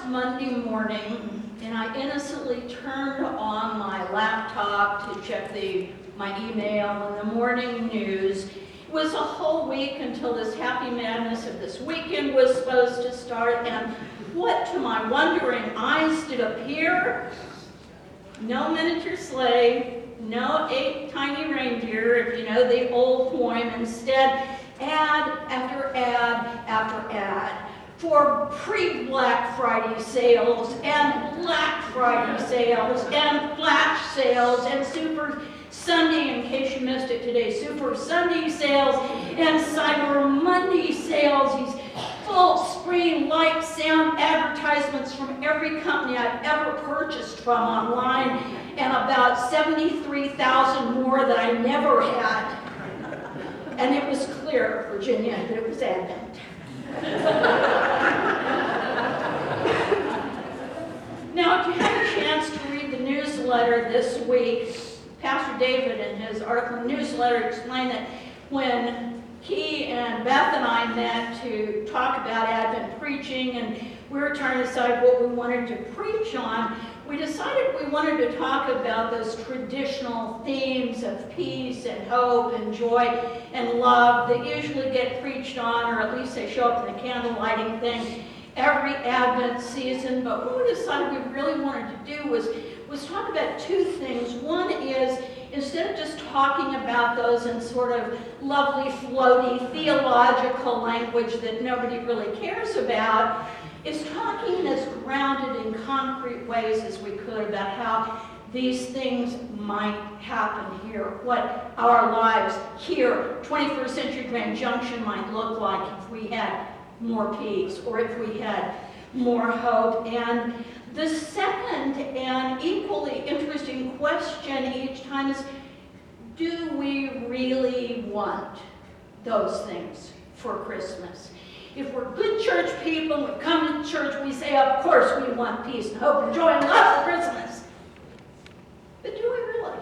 Monday morning, and I innocently turned on my laptop to check my email and the morning news. It was a whole week until this happy madness of this weekend was supposed to start, and what to my wondering eyes did appear? No miniature sleigh, no 8 tiny reindeer, if you know the old poem. Instead, ad after ad after ad for pre-Black Friday sales and Black Friday sales and flash sales and Super Sunday, in case you missed it today, Super Sunday sales and Cyber Monday sales, these full screen light sound advertisements from every company I've ever purchased from online, and about 73,000 more that I never had. And it was clear, Virginia, that it was Advent. Now, if you had a chance to read the newsletter this week, Pastor David in his article in the newsletter explained that when he and Beth and I met to talk about Advent preaching, and we were trying to decide what we wanted to preach on, we decided we wanted to talk about those traditional themes of peace and hope and joy and love that usually get preached on, or at least they show up in the candle lighting thing every Advent season. But what we decided we really wanted to do was talk about 2 things. One is, instead of just talking about those in sort of lovely, floaty, theological language that nobody really cares about, is talking as grounded in concrete ways as we could about how these things might happen here, what our lives here, 21st century Grand Junction, might look like if we had more peace or if we had more hope. And the second and equally interesting question each time is, do we really want those things for Christmas? If we're good church people, we come to church, we say, of course we want peace and hope and joy and love for Christmas. But do we really?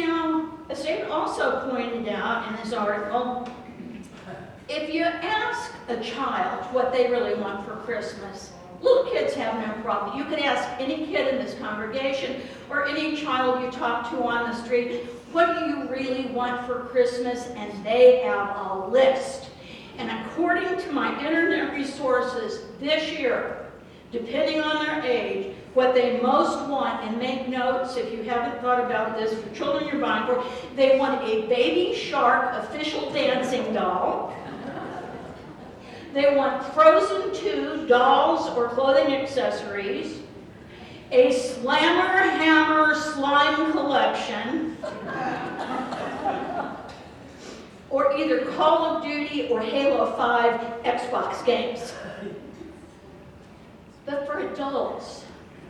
Now, as David also pointed out in his article, if you ask a child what they really want for Christmas, little kids have no problem. You can ask any kid in this congregation or any child you talk to on the street, what do you really want for Christmas? And they have a list. And according to my internet resources this year, depending on their age, what they most want, and make notes if you haven't thought about this for children you're buying for, they want a Baby Shark official dancing doll. They want Frozen 2 dolls or clothing accessories, a Slammer Hammer slime collection, or either Call of Duty or Halo 5 Xbox games. But for adults,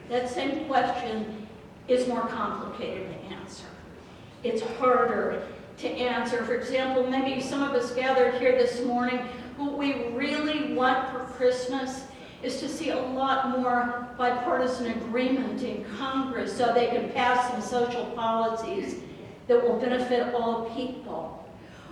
that same question is more complicated to answer. It's harder to answer. For example, maybe some of us gathered here this morning, what we really want for Christmas is to see a lot more bipartisan agreement in Congress so they can pass some social policies that will benefit all people.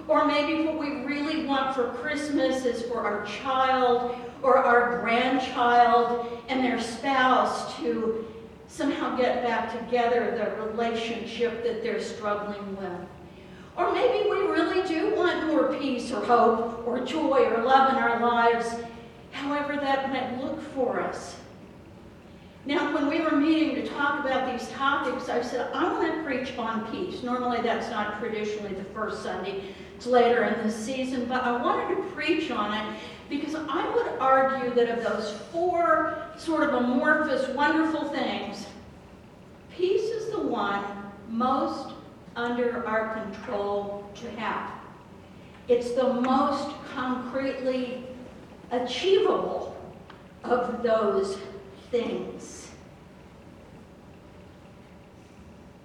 Or maybe what we really want for Christmas is for our child or our grandchild and their spouse to somehow get back together the relationship that they're struggling with. Or maybe we really do want more peace or hope or joy or love in our lives, however that might look for us. Now, when we were meeting to talk about these topics, I said, I want to preach on peace. Normally, that's not traditionally the first Sunday. It's later in the season, but I wanted to preach on it because I would argue that of those 4 sort of amorphous, wonderful things, peace is the one most under our control to have. It's the most concretely achievable of those things.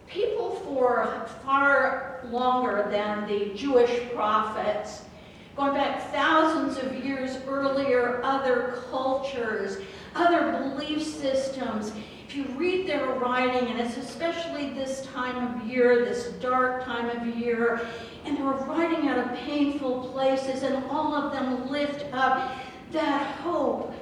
People for far longer than the Jewish prophets, going back thousands of years earlier, other cultures, other belief systems, if you read their writing, and it's especially this time of year, this dark time of year, and they were writing out of painful places, and all of them lift up that hope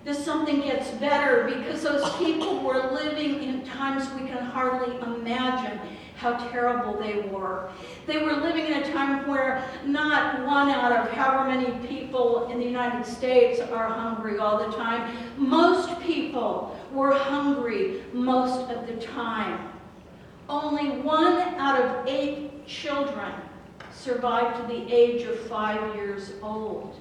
that something gets better, because those people were living in times we can hardly imagine how terrible they were. They were living in a time where not one out of however many people in the United States are hungry all the time. Most people were hungry most of the time. Only 1 out of 8 children survived to the age of 5 years old.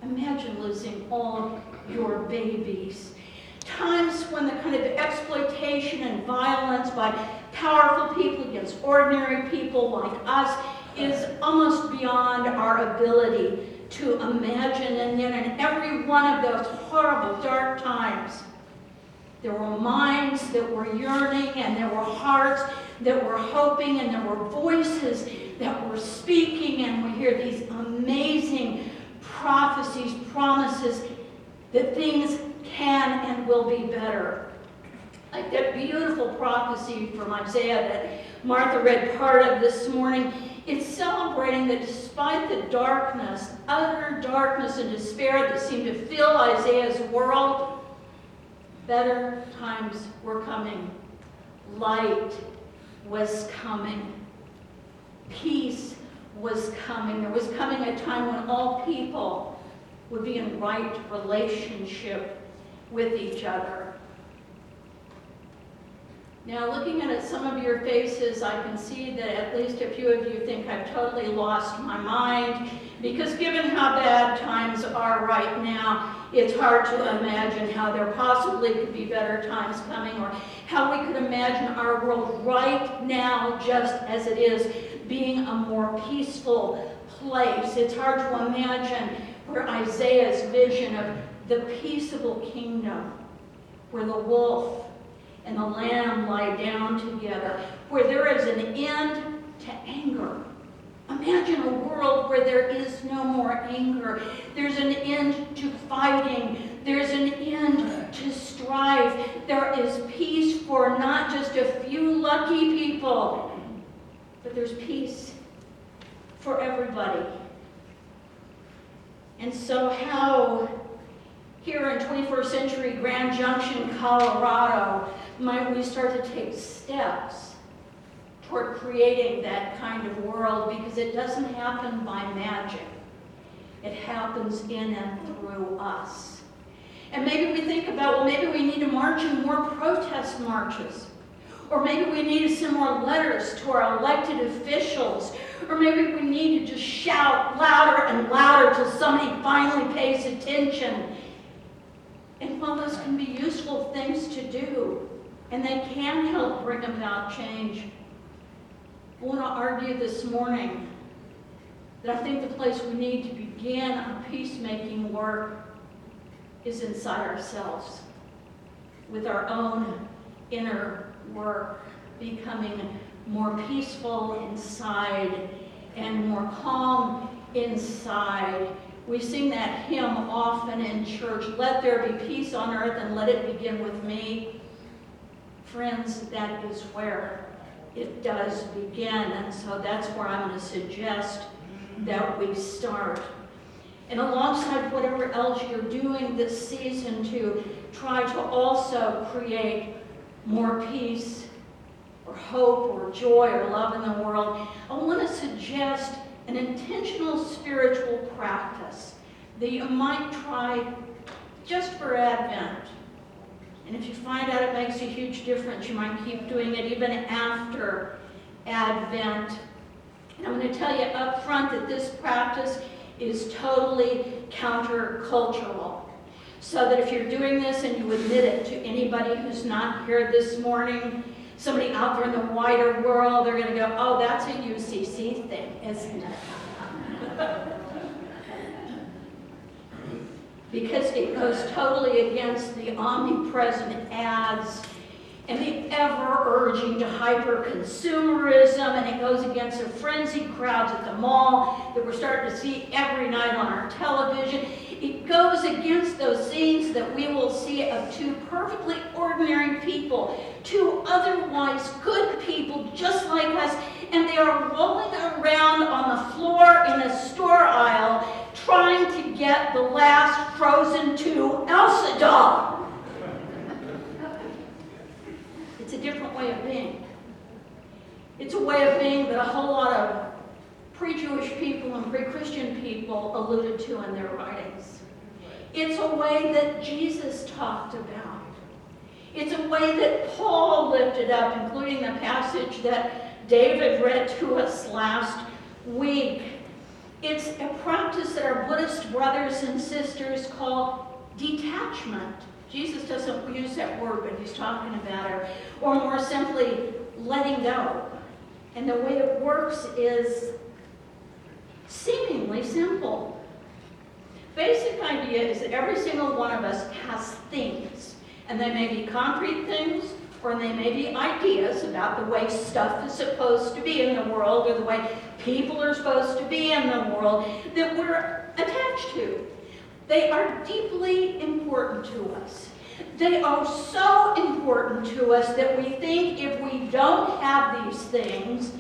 Imagine losing all your babies. Times when the kind of exploitation and violence by powerful people against ordinary people like us is almost beyond our ability to imagine. And yet in every one of those horrible, dark times, there were minds that were yearning, and there were hearts that were hoping, and there were voices that were speaking, and we hear these amazing prophecies, promises that things can and will be better. Like that beautiful prophecy from Isaiah that Martha read part of this morning. It's celebrating that despite the darkness, utter darkness and despair that seemed to fill Isaiah's world, better times were coming. Light was coming. Peace was coming. There was coming a time when all people would be in right relationship with each other. Now, looking at some of your faces, I can see that at least a few of you think I've totally lost my mind, because given how bad times are right now, it's hard to imagine how there possibly could be better times coming, or how we could imagine our world right now, just as it is, being a more peaceful place. It's hard to imagine where Isaiah's vision of the peaceable kingdom, where the wolf and the lamb lie down together, where there is an end to anger. Imagine a world where there is no more anger. There's an end to fighting. There's an end to strife. There is peace for not just a few lucky people, but there's peace for everybody. And so how, here in 21st century Grand Junction, Colorado, might we start to take steps toward creating that kind of world? Because it doesn't happen by magic. It happens in and through us. And maybe we think about, well, maybe we need to march in more protest marches. Or maybe we need to send more letters to our elected officials. Or maybe we need to just shout louder and louder till somebody finally pays attention. And while those can be useful things to do, and they can help bring about change, I want to argue this morning that I think the place we need to begin our peacemaking work is inside ourselves, with our own inner work, becoming more peaceful inside and more calm inside. We sing that hymn often in church, "Let there be peace on earth and let it begin with me." Friends, that is where it does begin, and so that's where I'm going to suggest that we start. And alongside whatever else you're doing this season to try to also create more peace or hope or joy or love in the world, I want to suggest an intentional spiritual practice that you might try just for Advent. And if you find out it makes a huge difference, you might keep doing it even after Advent. And I'm going to tell you up front that this practice is totally countercultural. So that if you're doing this and you admit it to anybody who's not here this morning, somebody out there in the wider world, they're going to go, "Oh, that's a UCC thing, isn't it?" Because it goes totally against the omnipresent ads and the ever-urging to hyper-consumerism, and it goes against the frenzied crowds at the mall that we're starting to see every night on our television. It goes against those scenes that we will see of two perfectly ordinary people, two otherwise good people just like us, and they are rolling around on the floor in a store aisle trying to get the last Frozen 2 Elsa doll. It's a different way of being. It's a way of being that a whole lot of pre-Jewish people and pre-Christian people alluded to in their writings. It's a way that Jesus talked about. It's a way that Paul lifted up, including the passage that David read to us last week. It's a practice that our Buddhist brothers and sisters call detachment. Jesus doesn't use that word, but he's talking about it. Or more simply, letting go. And the way it works is seemingly simple. Basic idea is that every single one of us has things. And they may be concrete things, or they may be ideas about the way stuff is supposed to be in the world, or the way people are supposed to be in the world, that we're attached to. They are deeply important to us. They are so important to us that we think if we don't have these things,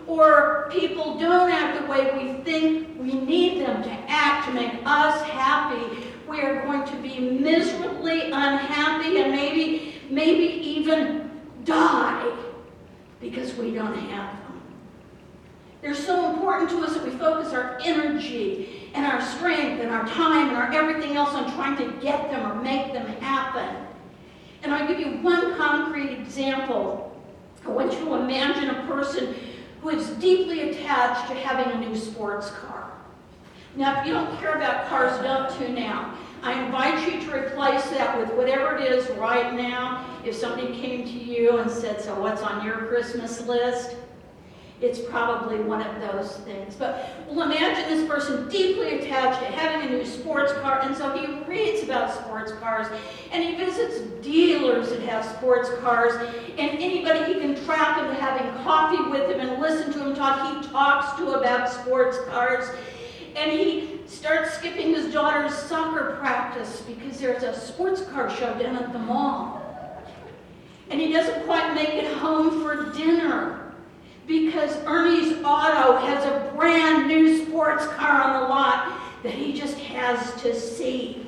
or people don't act the way we think we need them to act to make us happy, we are going to be miserably unhappy and maybe even die because we don't have them. They're so important to us that we focus our energy and our strength and our time and our everything else on trying to get them or make them happen. And I'll give you one concrete example. I want you to imagine a person who is deeply attached to having a new sports car. Now, if you don't care about cars, don't tune out. I invite you to replace that with whatever it is right now. If somebody came to you and said, so what's on your Christmas list? It's probably one of those things. But well, imagine this person deeply attached to having a new sports car, and so he reads about sports cars, and he visits dealers that have sports cars, and anybody he can trap into having coffee with him and listen to him talk, he talks to about sports cars. And he starts skipping his daughter's soccer practice because there's a sports car show down at the mall. And he doesn't quite make it home for dinner because Ernie's Auto has a brand new sports car on the lot that he just has to see.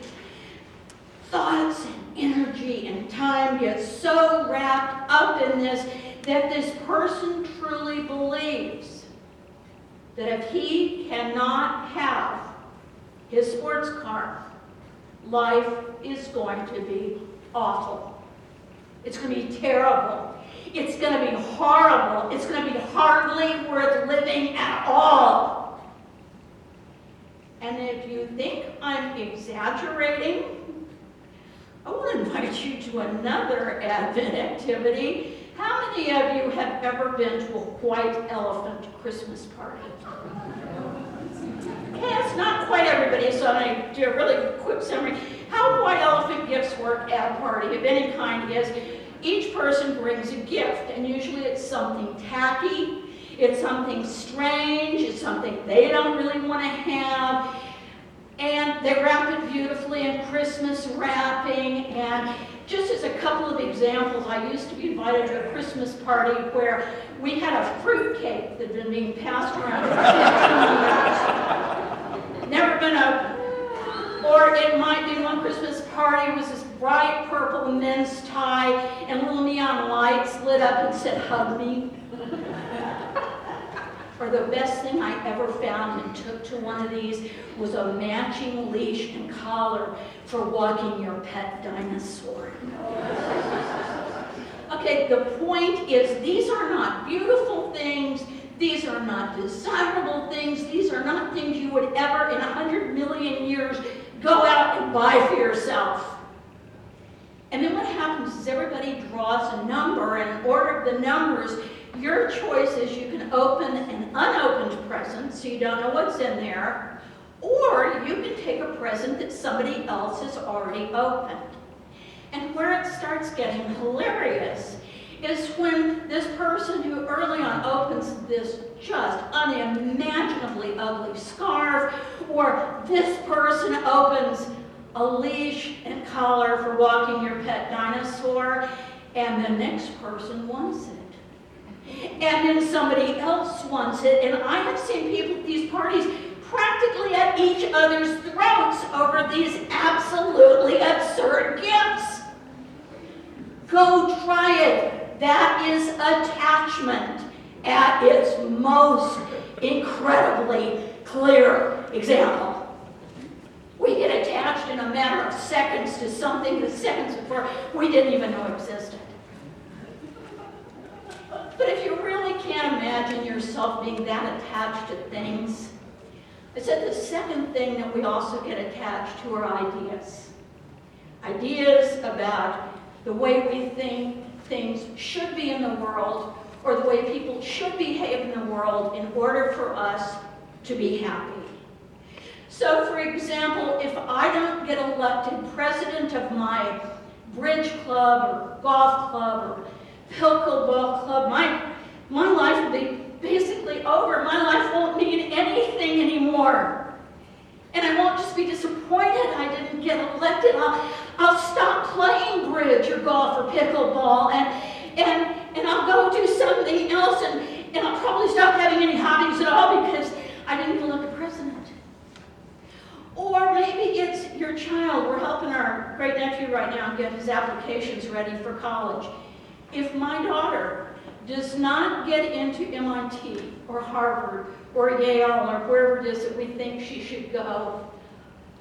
Thoughts and energy and time get so wrapped up in this that this person truly believes that if he cannot have his sports car, life is going to be awful. It's going to be terrible. It's going to be horrible. It's going to be hardly worth living at all. And if you think I'm exaggerating, I want to invite you to another Advent activity. How many of you have ever been to a white elephant Christmas party? Okay, it's not quite everybody, so I'm going to do a really quick summary. How white elephant gifts work at a party of any kind is each person brings a gift, and usually it's something tacky, it's something strange, it's something they don't really want to have, and they wrap it beautifully in Christmas wrapping. And just as a couple of examples, I used to be invited to a Christmas party where we had a fruit cake that had been being passed around for 15 years. Never been opened. Or it might be one Christmas party was this bright purple men's tie and little neon lights lit up and said, "Hug me." Or the best thing I ever found and took to one of these was a matching leash and collar for walking your pet dinosaur. Okay, the point is these are not beautiful things. These are not desirable things. These are not things you would ever in 100 million years go out and buy for yourself. And then what happens is everybody draws a number, and in order of the numbers, your choice is you can open an unopened present, so you don't know what's in there, or you can take a present that somebody else has already opened. And where it starts getting hilarious is when this person who early on opens this just unimaginably ugly scarf, or this person opens a leash and collar for walking your pet dinosaur, and the next person wants it. And then somebody else wants it, and I have seen people at these parties practice practically at each other's throats over these absolutely absurd gifts. Go try it. That is attachment at its most incredibly clear example. We get attached in a matter of seconds to something that seconds before we didn't even know existed. But if you really can't imagine yourself being that attached to things, I said the second thing that we also get attached to are ideas. Ideas about the way we think things should be in the world, or the way people should behave in the world in order for us to be happy. So, for example, if I don't get elected president of my bridge club or golf club or pickleball club, my life will be basically over. My life won't mean anything anymore. And I won't just be disappointed I didn't get elected. I'll stop playing bridge or golf or pickleball and I'll go do something else and I'll probably stop having any hobbies at all because I didn't get elected president. Or maybe it's your child. We're helping our great nephew right now get his applications ready for college. If my daughter does not get into MIT or Harvard or Yale or wherever it is that we think she should go,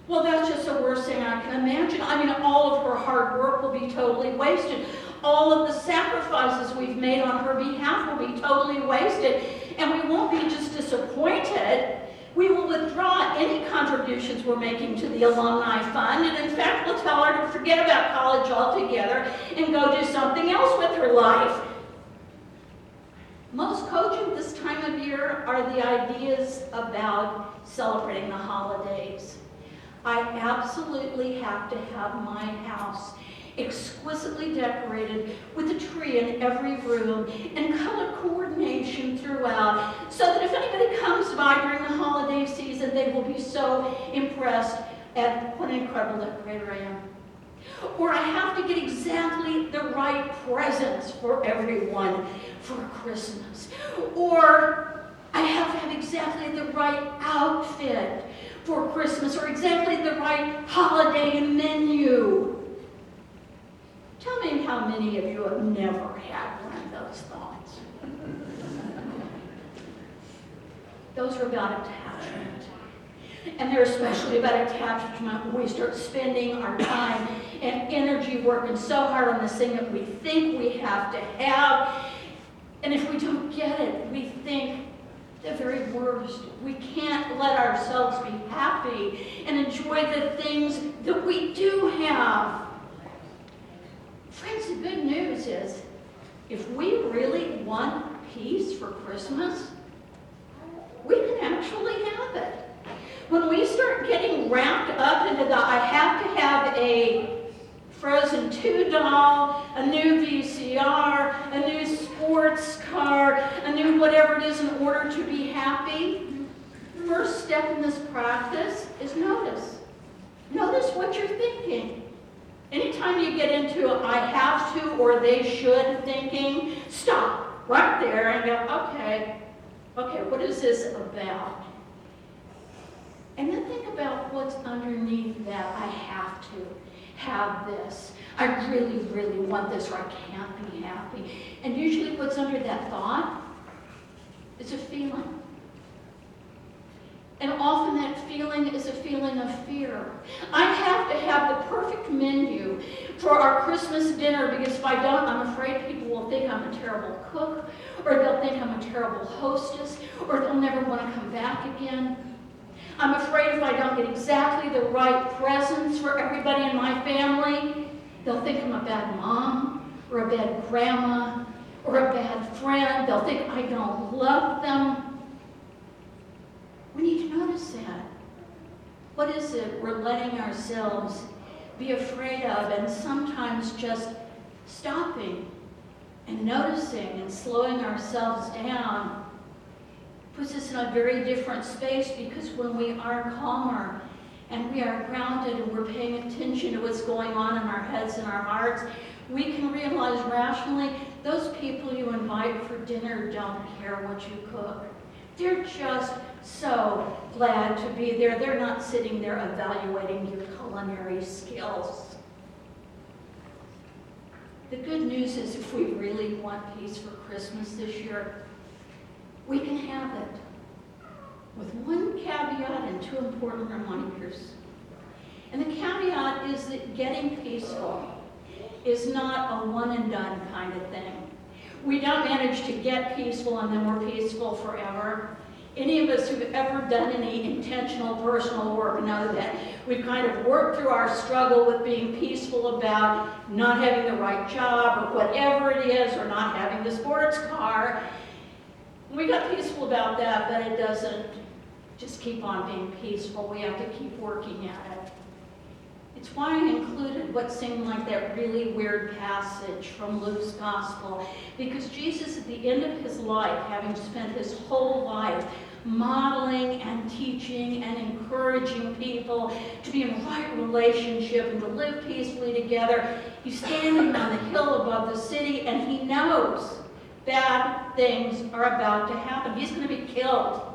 well, that's just the worst thing I can imagine. I mean, all of her hard work will be totally wasted. All of the sacrifices we've made on her behalf will be totally wasted. And we won't be just disappointed. We will withdraw any contributions we're making to the alumni fund, and in fact, we'll tell her to forget about college altogether and go do something else with her life. Most cogent this time of year are the ideas about celebrating the holidays. I absolutely have to have my house exquisitely decorated with a tree in every room and color coordination throughout, so that if anybody comes by during the holiday season, they will be so impressed at what an incredible decorator I am. Or I have to get exactly the right presents for everyone for Christmas. Or I have to have exactly the right outfit for Christmas, or exactly the right holiday menu. Tell me how many of you have never had one of those thoughts. Those are about attachment. And they're especially about attachment when we start spending our time and energy working so hard on this thing that we think we have to have. And if we don't get it, we think the very worst. We can't let ourselves be happy and enjoy the things that we do have. Friends, the good news is, if we really want peace for Christmas, we can actually have it. When we start getting wrapped up into the, I have to have a Frozen 2 doll, a new VCR, a new sports car, a new whatever it is in order to be happy, first step in this practice is notice. Notice what you're thinking. Anytime you get into a I have to or they should thinking, stop right there and go, okay, what is this about? And then think about what's underneath that I have to have this. I really, really want this or I can't be happy. And usually what's under that thought is a feeling. And often that feeling is a feeling of fear. I have to have the perfect menu for our Christmas dinner, because if I don't, I'm afraid people will think I'm a terrible cook, or they'll think I'm a terrible hostess, or they'll never want to come back again. I'm afraid if I don't get exactly the right presents for everybody in my family, they'll think I'm a bad mom, or a bad grandma, or a bad friend. They'll think I don't love them. We need to notice that. What is it we're letting ourselves be afraid of, and sometimes just stopping and noticing and slowing ourselves down puts us in a very different space, because when we are calmer and we are grounded and we're paying attention to what's going on in our heads and our hearts, we can realize rationally those people you invite for dinner don't care what you cook. They're just so glad to be there. They're not sitting there evaluating your culinary skills. The good news is if we really want peace for Christmas this year, we can have it. With one caveat and two important reminders. And the caveat is that getting peaceful is not a one and done kind of thing. We don't manage to get peaceful and then we're peaceful forever. Any of us who've ever done any intentional personal work know that we've kind of worked through our struggle with being peaceful about not having the right job or whatever it is, or not having the sports car. We got peaceful about that, but it doesn't just keep on being peaceful. We have to keep working at it. It's why I included what seemed like that really weird passage from Luke's gospel, because Jesus at the end of his life, having spent his whole life modeling and teaching and encouraging people to be in right relationship and to live peacefully together, he's standing on the hill above the city and he knows bad things are about to happen. He's going to be killed.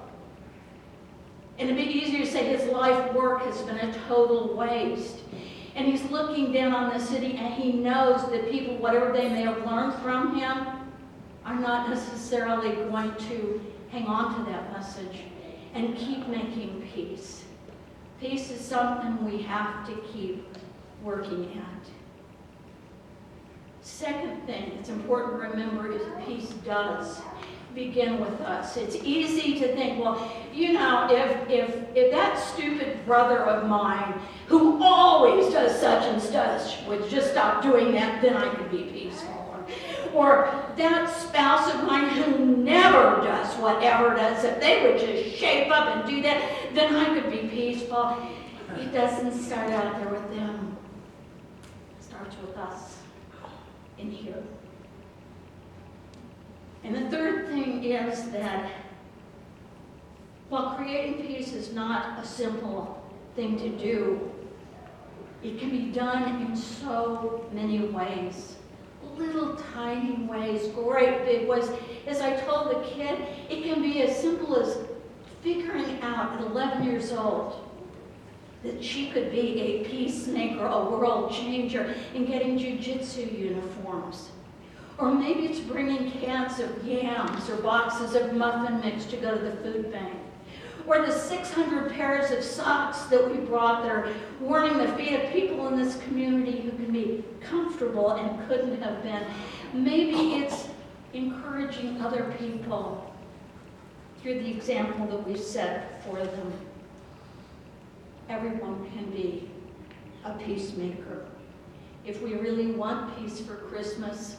And it'd be easier to say his life work has been a total waste. And he's looking down on the city and he knows that people, whatever they may have learned from him, are not necessarily going to hang on to that message and keep making peace. Peace is something we have to keep working at. Second thing it's important to remember is peace does begin with us. It's easy to think, well, you know, if that stupid brother of mine who always does such and such would just stop doing that, then I could be peaceful. Or that spouse of mine who never does whatever does, if they would just shape up and do that, then I could be peaceful. It doesn't start out there with them. It starts with us in here. And the third thing is that while creating peace is not a simple thing to do, it can be done in so many ways. Little tiny ways, great big ways. As I told the kid, it can be as simple as figuring out at 11 years old that she could be a peacemaker, a world changer, and getting jiu-jitsu uniforms. Or maybe it's bringing cans of yams or boxes of muffin mix to go to the food bank. Or the 600 pairs of socks that we brought that are warming the feet of people in this community who can be comfortable and couldn't have been. Maybe it's encouraging other people through the example that we've set for them. Everyone can be a peacemaker. If we really want peace for Christmas,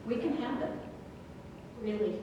we can have it, really.